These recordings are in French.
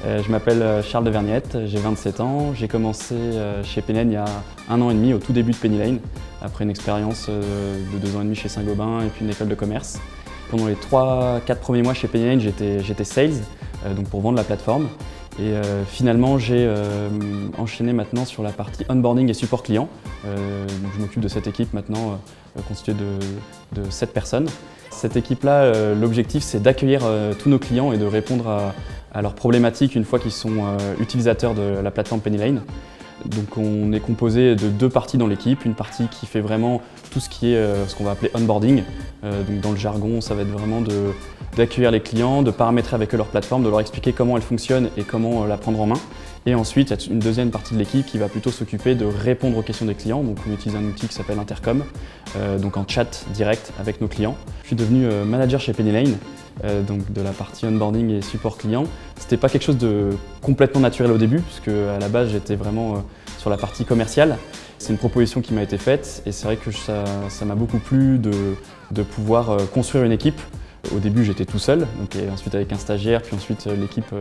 Je m'appelle Charles de Verniette, j'ai 27 ans. J'ai commencé chez Penny il y a 1 an et demi, au tout début de Penny Lane, après une expérience de 2 ans et demi chez Saint-Gobain et puis une école de commerce. Pendant les 3-4 premiers mois chez Penny Lane, j'étais sales, donc pour vendre la plateforme. Et finalement, j'ai enchaîné maintenant sur la partie onboarding et support client. Je m'occupe de cette équipe maintenant constituée de 7 personnes. Cette équipe-là, l'objectif c'est d'accueillir tous nos clients et de répondre à leurs problématiques une fois qu'ils sont utilisateurs de la plateforme Penny Lane. Donc on est composé de 2 parties dans l'équipe, une partie qui fait vraiment tout ce qui est ce qu'on va appeler onboarding. Donc dans le jargon, ça va être vraiment d'accueillir les clients, de paramétrer avec eux leur plateforme, de leur expliquer comment elle fonctionne et comment la prendre en main. Et ensuite, il y a une deuxième partie de l'équipe qui va plutôt s'occuper de répondre aux questions des clients. Donc on utilise un outil qui s'appelle Intercom, donc en chat direct avec nos clients. Je suis devenu manager chez Penny Lane, donc de la partie onboarding et support client. C'était pas quelque chose de complètement naturel au début, puisque à la base j'étais vraiment sur la partie commerciale. C'est une proposition qui m'a été faite et c'est vrai que ça m'a beaucoup plu de pouvoir construire une équipe. Au début j'étais tout seul, et ensuite avec un stagiaire, puis ensuite l'équipe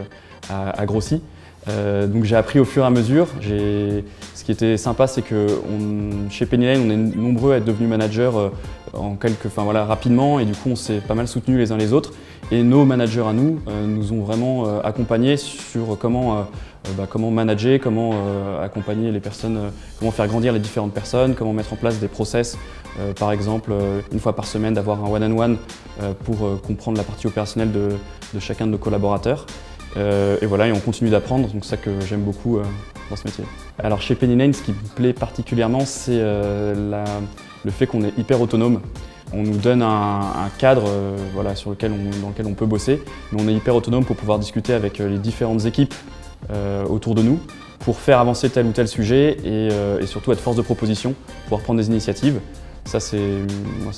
a grossi. Donc j'ai appris au fur et à mesure. Ce qui était sympa, c'est que chez Penny Lane, on est nombreux à être devenus managers rapidement, et du coup on s'est pas mal soutenus les uns les autres. Et nos managers à nous nous ont vraiment accompagnés sur comment manager, comment accompagner les personnes, comment faire grandir les différentes personnes, comment mettre en place des process, par exemple une fois par semaine d'avoir un one-on-one pour comprendre la partie opérationnelle de chacun de nos collaborateurs. Et voilà, et on continue d'apprendre, donc c'est ça que j'aime beaucoup dans ce métier. Alors chez Penny Lane, ce qui me plaît particulièrement, c'est le fait qu'on est hyper autonome. On nous donne un cadre dans lequel on peut bosser, mais on est hyper autonome pour pouvoir discuter avec les différentes équipes autour de nous, pour faire avancer tel ou tel sujet et surtout être force de proposition, pouvoir prendre des initiatives. Ça, c'est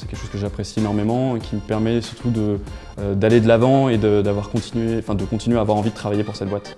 quelque chose que j'apprécie énormément et qui me permet surtout d'aller de l'avant et de continuer à avoir envie de travailler pour cette boîte.